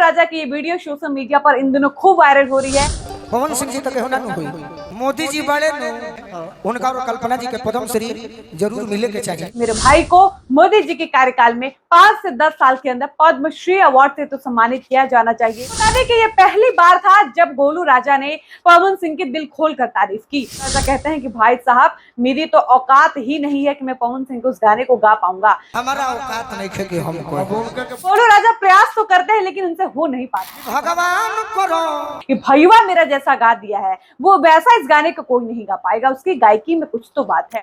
राजा की ये video social media पर इन दिनों खूब वायरल हो रही है। पवन सिंह जी तक होना हुई मोदी जी बड़े उनका और कल्पना जी के पद्म श्री जरूर मिले के चाहिए। मेरे भाई को मोदी जी के कार्यकाल में 5 से 10 साल के अंदर पद्मश्री अवार्ड से तो सम्मानित किया जाना चाहिए। बता दें कि ये पहली बार था जब गोलू राजा ने पवन सिंह की दिल खोलकर तारीफ की। राजा कहते हैं कि भाई साहब मेरी तो औकात ही नहीं है कि मैं पवन सिंह के उस गाने को गा पाऊंगा। हमारा औकात नहीं है कि हमको। गोलू राजा प्रयास तो करते हैं लेकिन उनसे हो नहीं पाता। भगवान करो कि भैया मेरा जैसा गा दिया है वो वैसा इस गाने को कोई नहीं गा पाएगा। उसकी गायकी में कुछ तो बात है।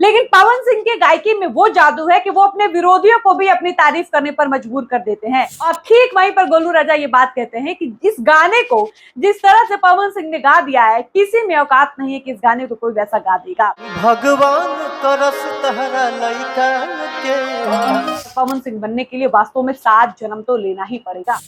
लेकिन पवन सिंह के गायकी में वो जादू है कि वो अपने विरोधियों को भी अपनी तारीफ करने पर मजबूर कर देते हैं। और ठीक वहीं पर गोलू राजा ये बात कहते हैं कि इस गाने को जिस तरह से पवन सिंह ने गा दिया है किसी में औकात नहीं है कि इस गाने को कोई वैसा गा देगा। भगवान तरस तहरा लइका के पवन सिंह बनने के लिए वास्तव में 7 जन्म तो लेना ही पड़ेगा।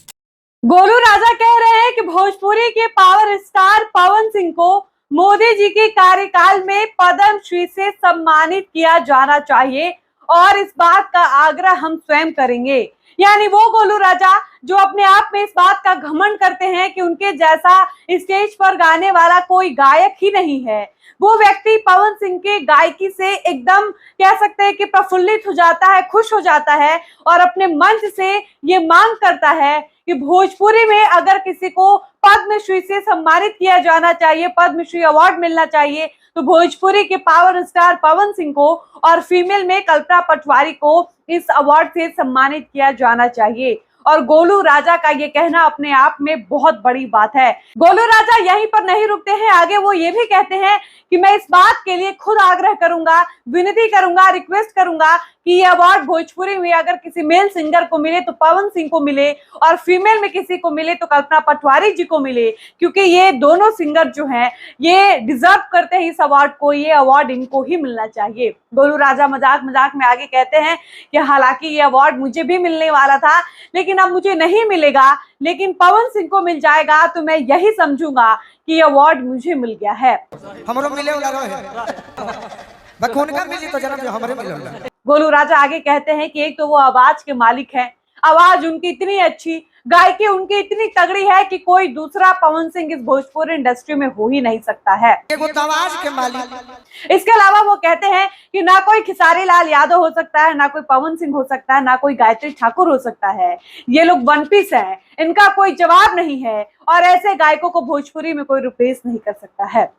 गोलू राजा कह रहे हैं कि भोजपुरी के पावर स्टार पवन सिंह को मोदी जी के कार्यकाल में पद्मश्री से सम्मानित किया जाना चाहिए और इस बात का आग्रह हम स्वयं करेंगे। यानी वो गोलू राजा जो अपने आप में इस बात का घमंड करते हैं कि उनके जैसा स्टेज पर गाने वाला कोई गायक ही नहीं है, वो व्यक्ति पवन सिंह के गायकी से एकदम कह सकते हैं कि प्रफुल्लित हो जाता है, खुश हो जाता है और अपने मंच से ये मांग करता है कि भोजपुरी में अगर किसी को पद्मश्री से सम्मानित किया जाना चाहिए, पद्मश्री अवार्ड मिलना चाहिए तो भोजपुरी के पावर स्टार पवन सिंह को और फीमेल में कल्पना पटवारी को इस अवार्ड से सम्मानित किया जाना चाहिए। और गोलू राजा का ये कहना अपने आप में बहुत बड़ी बात है। गोलू राजा यहीं पर नहीं रुकते हैं, आगे वो ये भी कहते हैं कि मैं इस बात के लिए खुद आग्रह करूंगा, विनती करूंगा, रिक्वेस्ट करूंगा कि ये अवार्ड भोजपुरी में अगर किसी मेल सिंगर को मिले तो पवन सिंह को मिले और फीमेल में किसी को मिले तो कल्पना पटवारी जी को मिले, क्योंकि ये दोनों सिंगर जो हैं ये डिजर्व करते हैं इस अवार्ड को, ये अवार्ड इनको ही मिलना चाहिए। गोलू राजा मजाक मजाक में आगे कहते हैं कि हालांकि ये अवार्ड मुझे भी मिलने वाला था लेकिन अब मुझे नहीं मिलेगा, लेकिन पवन सिंह को मिल जाएगा तो मैं यही समझूंगा कि ये अवार्ड मुझे मिल गया है। हमरो मिले वाला रहे बखून का मिली तो जन्म जो हमरे मिले। गोलू राजा आगे कहते हैं कि एक तो वो आवाज के मालिक हैं, आवाज उनकी इतनी अच्छी, गायकी उनकी इतनी तगड़ी है कि कोई दूसरा पवन सिंह इस भोजपुरी इंडस्ट्री में हो ही नहीं सकता है। आवाज के मालिक। इसके अलावा वो कहते हैं कि ना कोई खेसारी लाल यादव हो सकता है, ना कोई पवन सिंह हो सकता है, ना कोई गायत्री ठाकुर हो सकता है। ये लोग वन पीस हैं, इनका कोई जवाब नहीं है और ऐसे गायकों को भोजपुरी में कोई रिप्लेस नहीं कर सकता है।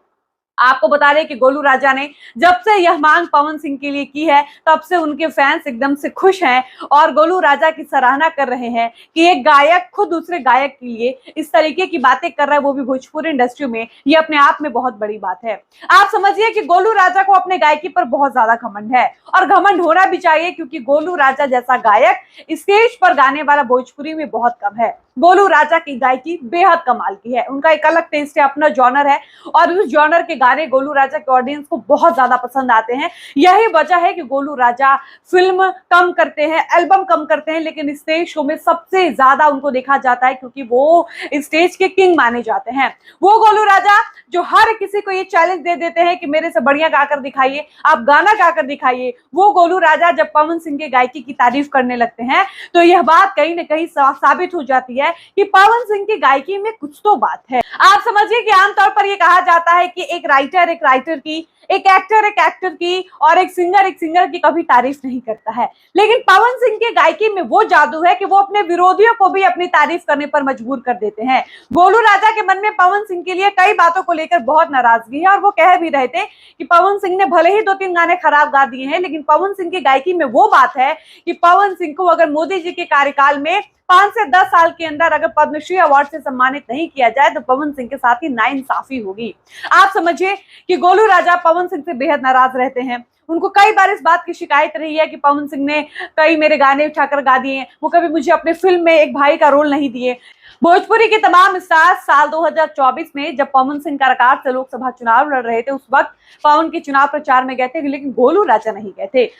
आपको बता दें कि गोलू राजा ने जब से यह मांग पवन सिंह के लिए की है तब से उनके फैंस एकदम से खुश हैं और गोलू राजा की सराहना कर रहे हैं कि एक गायक खुद दूसरे गायक के लिए इस तरीके की बातें कर रहा है, वो भी भोजपुरी इंडस्ट्री में, ये अपने आप में बहुत बड़ी बात है। आप समझिए कि गोलू राजा को अपने गायकी पर बहुत ज्यादा घमंड है और घमंड होना भी चाहिए, क्योंकि गोलू राजा जैसा गायक स्टेज पर गाने वाला भोजपुरी में बहुत कम है। गोलू राजा की गायकी बेहद कमाल की है, उनका एक अलग टेस्ट है, अपना जॉनर है और उस जॉनर के गाने गोलू राजा के ऑडियंस को बहुत ज्यादा पसंद आते हैं। यही वजह है कि गोलू राजा फिल्म कम करते हैं, एल्बम कम करते हैं, लेकिन स्टेज शो में सबसे ज्यादा उनको देखा जाता है क्योंकि वो स्टेज के किंग माने जाते हैं। वो गोलू राजा जो हर किसी को ये चैलेंज दे देते हैं कि मेरे से बढ़िया गाकर दिखाइए, आप गाना गाकर दिखाइए, वो गोलू राजा जब पवन सिंह के गायकी की तारीफ करने लगते हैं तो यह बात कहीं ना कहीं साबित हो जाती है कि पवन सिंह की गायकी में कुछ तो बात है। आप समझिए कि आमतौर पर यह कहा जाता है कि एक राइटर की, एक एक्टर की और एक सिंगर की कभी तारीफ नहीं करता है, लेकिन पवन सिंह के गायकी में वो जादू है कि वो अपने विरोधियों को भी अपनी तारीफ करने पर मजबूर कर देते हैं। गोलू राजा के मन में पवन सिंह के लिए कई बातों को लेकर बहुत नाराजगी है और वो कह भी रहे थे कि पवन सिंह ने भले ही 2-3 गाने खराब गा दिए हैं, लेकिन पवन सिंह की गायकी में वो बात है कि पवन सिंह को अगर मोदी जी के कार्यकाल में 5 से 10 साल के अंदर अगर पद्मश्री अवार्ड से सम्मानित नहीं किया जाए तो पवन सिंह के साथ ही नाइंसाफी होगी। आप समझिए कि गोलू राजा पवन सिंह से बेहद नाराज रहते हैं। उनको कई बार इस बात की शिकायत रही है कि पवन सिंह ने कई मेरे गाने उठाकर गा दिए, वो कभी मुझे अपने फिल्म में एक भाई का रोल नहीं दिए। भोजपुरी के तमाम स्टार साल 2024 में जब पवन सिंह काराकाट से लोकसभा चुनाव लड़ रहे थे उस वक्त पवन के चुनाव प्रचार में गए थे, लेकिन गोलू राजा नहीं गए थे।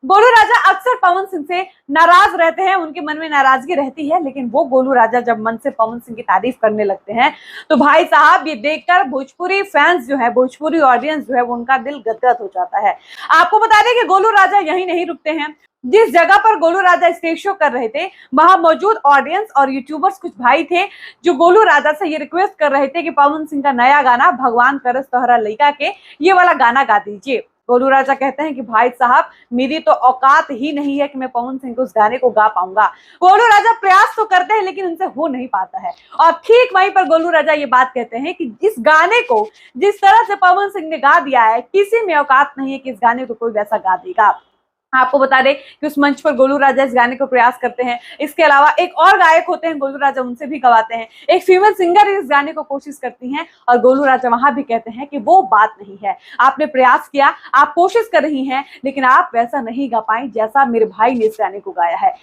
गोलू राजा अक्सर पवन सिंह से नाराज रहते हैं, उनके मन में नाराजगी रहती है, लेकिन वो गोलू राजा जब मन से पवन सिंह की तारीफ करने लगते हैं तो भाई साहब ये देखकर भोजपुरी फैंस जो है, भोजपुरी ऑडियंस जो है वो उनका दिल गदगद हो जाता है। आपको बता दें कि गोलू राजा यहीं नहीं रुकते हैं। जिस जगह पर गोलू राजा स्टेज शो कर रहे थे, वहां मौजूद ऑडियंस और यूट्यूबर्स कुछ भाई थे जो गोलू राजा से ये रिक्वेस्ट कर रहे थे कि पवन सिंह का नया गाना भगवान करस तोहरा लइका के ये वाला गाना गा दीजिए। गोलू राजा कहते हैं कि भाई साहब, मेरी तो औकात ही नहीं है कि मैं पवन सिंह को उस गाने को गा पाऊंगा। गोलू राजा प्रयास तो करते हैं लेकिन उनसे हो नहीं पाता है। और ठीक वहीं पर गोलू राजा ये बात कहते हैं कि इस गाने को जिस तरह से पवन सिंह ने गा दिया है, किसी में औकात नहीं है कि इस गाने को कोई वैसा गा देगा। आपको बता दें कि उस मंच पर गोलू राजा इस गाने को प्रयास करते हैं। इसके अलावा एक और गायक होते हैं गोलू राजा, उनसे भी गवाते हैं। एक फीमेल सिंगर इस गाने को कोशिश करती हैं और गोलू राजा वहां भी कहते हैं कि वो बात नहीं है, आपने प्रयास किया, आप कोशिश कर रही हैं, लेकिन आप वैसा नहीं गा पाई जैसा मेरे भाई ने इस गाने को गाया है।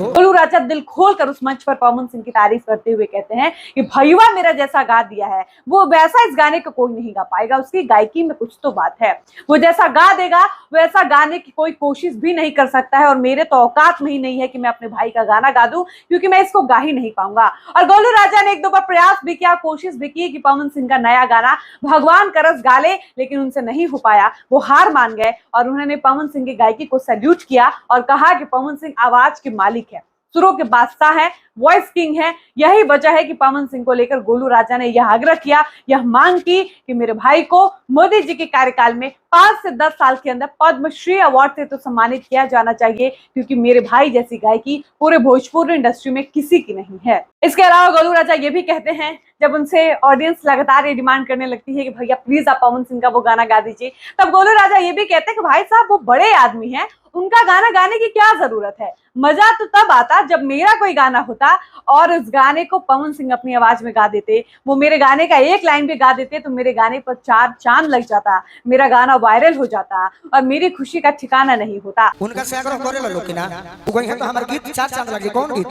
गोलू राजा दिल खोलकर उस मंच पर पवन सिंह की तारीफ करते हुए कहते हैं कि भैया मेरा जैसा गा दिया है, वो वैसा इस गाने को कोई नहीं गा पाएगा, उसकी गायकी में कुछ तो बात है, वो जैसा गा देगा वैसा गाने की कोई कोशिश भी नहीं कर सकता है। और मेरे तो औकात में ही नहीं है कि मैं अपने भाई का गाना गा दूं, क्योंकि मैं इसको गा ही नहीं पाऊंगा। और गोलू राजा ने एक दो बार प्रयास भी किया, कोशिश भी की कि पवन सिंह का नया गाना भगवान करस गा ले, लेकिन उनसे नहीं हो पाया। वो हार मान गए और उन्होंने पवन सिंह की गायकी को सैल्यूट किया और कहा कि पवन सिंह आवाज के मालिक है, सुरों के बादशाह है, वॉइस किंग है। यही वजह है कि पवन सिंह को लेकर गोलू राजा ने यह आग्रह किया, यह मांग की कि मेरे भाई को मोदी जी के कार्यकाल में 5 से 10 साल के अंदर पद्मश्री अवार्ड से तो सम्मानित किया जाना चाहिए, क्योंकि मेरे भाई जैसी गायकी पूरे भोजपुरी इंडस्ट्री में किसी की नहीं है। इसके अलावा गोलू राजा ये भी कहते हैं, जब उनसे ऑडियंस लगातार ये डिमांड करने लगती है कि भैया प्लीज आप पवन सिंह का वो गाना गा दीजिए, तब गोलू राजा ये भी कहते हैं कि भाई साहब वो बड़े आदमी हैं, उनका गाना गाने की क्या जरूरत है, मजा तो तब आता जब मेरा कोई गाना होता और उस गाने को पवन सिंह अपनी आवाज में गा देते, वो मेरे गाने का एक लाइन भी गा देते तो मेरे गाने पर 4 चांद लग जाता, मेरा गाना वायरल हो जाता और मेरी खुशी का ठिकाना नहीं होता। उनका से आग्रह करे लो कि ना कोई है तो हमारे गीत 4 चांद लगे, कौन गीत?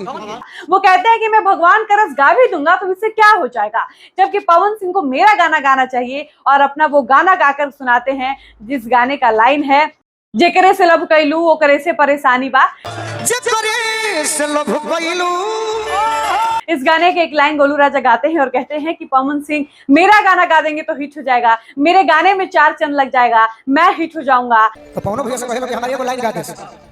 वो कहते हैं कि मैं भगवान का रस गा भी दूंगा तो इससे क्या हो जाएगा, जबकि पवन सिंह को मेरा गाना गाना चाहिए और अपना वो गाना गाकर सुनाते हैं जिस गाने का लाइन है, जेकरे से लब कैलू वो करे से परेशानी बा। जेकरे से लब कैलू, इस गाने के एक लाइन गोलू राजा गाते हैं और कहते हैं कि पवन सिंह मेरा गाना गा देंगे तो हिट हो जाएगा, मेरे गाने में 4 चंद लग जाएगा, मैं हिट हो जाऊंगा। तो पवन भैया से कहे कि हमारी एगो लाइन गा दे,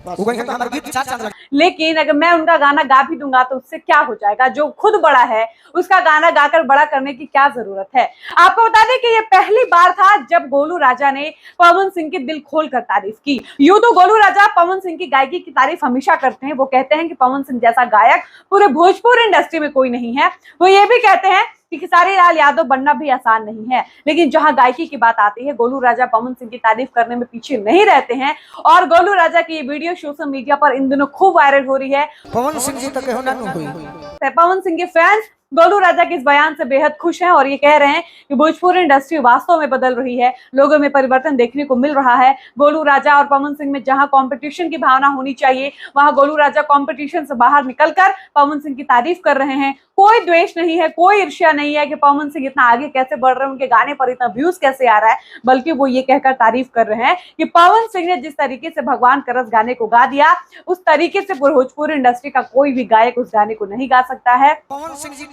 वो कहे तो हमारे गीत 4 चांद लगे। लेकिन अगर मैं उनका गाना गा भी दूंगा तो उससे क्या हो जाएगा, जो खुद बड़ा है उसका गाना गाकर बड़ा करने की क्या जरूरत है। आपको बता दें कि ये पहली बार था जब गोलू राजा ने पवन सिंह की दिल खोलकर तारीफ की। यूं तो गोलू राजा पवन सिंह की गायकी की तारीफ हमेशा करते हैं, वो कहते हैं कि पवन सिंह जैसा गायक पूरे भोजपुरी इंडस्ट्री में कोई नहीं है। वो ये भी कहते हैं कि खेसारी लाल यादव बनना भी आसान नहीं है, लेकिन जहां गायकी की बात आती है गोलू राजा पवन सिंह की तारीफ करने में पीछे नहीं रहते हैं। और गोलू राजा की ये वीडियो सोशल मीडिया पर इन दिनों खूब वायरल हो रही है। पवन सिंह जी तक होना नहीं हुई। पवन सिंह के फैंस गोलू राजा के इस बयान से बेहद खुश हैं और ये कह रहे हैं कि भोजपुरी इंडस्ट्री वास्तव में बदल रही है, लोगों में परिवर्तन देखने को मिल रहा है। गोलू राजा और पवन सिंह में जहां कंपटीशन की भावना होनी चाहिए, वहां गोलू राजा कंपटीशन से बाहर निकलकर पवन सिंह की तारीफ कर रहे हैं। कोई द्वेष नहीं है, कोई ईर्ष्या नहीं है कि पवन सिंह इतना आगे कैसे बढ़ रहे हैं, उनके गाने पर इतना व्यूज कैसे आ रहा है, बल्कि वो ये कहकर तारीफ कर रहे हैं कि पवन सिंह ने जिस तरीके से भगवान का रस गाने को गा दिया, उस तरीके से भोजपुरी इंडस्ट्री का कोई भी गायक उस गाने को नहीं गा सकता है। पवन सिंह जी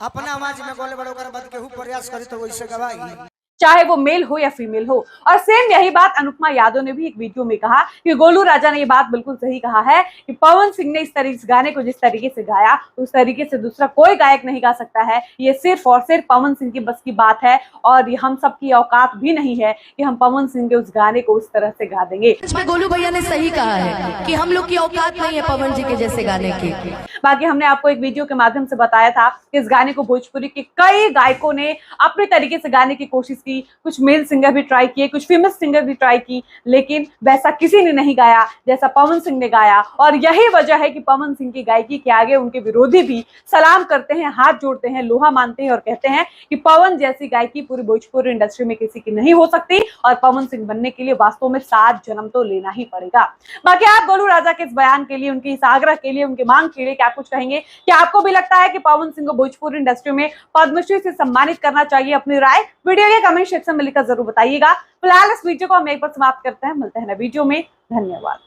अपना आवाज में गोले बड़ो कर बद केहू प्रयास करी तो वैसे गवाई, चाहे वो मेल हो या फीमेल हो। और सेम यही बात अनुपमा यादव ने भी एक वीडियो में कहा कि गोलू राजा ने ये बात बिल्कुल सही कहा है कि पवन सिंह ने इस तरीके से गाने को जिस तरीके से गाया उस तरीके से दूसरा कोई गायक नहीं गा सकता है। ये सिर्फ और सिर्फ पवन सिंह की बस की बात है और ये हम सब की औकात भी नहीं है कि हम पवन सिंह के उस गाने को उस तरह से गा देंगे। गोलू भैया ने सही कहा है कि हम लोग की औकात नहीं है पवन जी के जैसे गाने की। बाकी हमने आपको एक वीडियो के माध्यम से बताया था कि इस गाने को भोजपुरी के कई गायकों ने अपने तरीके से गाने की कोशिश की, कुछ मेल सिंगर भी ट्राई किए, कुछ फीमेल सिंगर भी ट्राई की, लेकिन वैसा किसी ने नहीं गाया जैसा पवन सिंह ने गाया। और यही वजह है कि पवन सिंह की गायकी के आगे उनके विरोधी भी सलाम करते हैं, हाथ जोड़ते हैं, लोहा मानते हैं और कहते हैं कि पवन जैसी गायकी पूरी भोजपुरी इंडस्ट्री में किसी की नहीं हो सकती और पवन सिंह बनने के लिए वास्तव में 7 जन्म तो लेना ही पड़ेगा। बाकी आप गोलू राजा के इस बयान के लिए, उनके इस आग्रह के लिए, उनकी मांग के लिए क्या कुछ कहेंगे? क्या आपको भी लगता है कि पवन सिंह को भोजपुरी इंडस्ट्री में पद्मश्री से सम्मानित करना चाहिए? अपनी राय वीडियो के कमेंट सेक्शन में लिखकर जरूर बताइएगा। फिलहाल इस वीडियो को हम एक बार समाप्त करते हैं, मिलते हैं नए वीडियो में। धन्यवाद।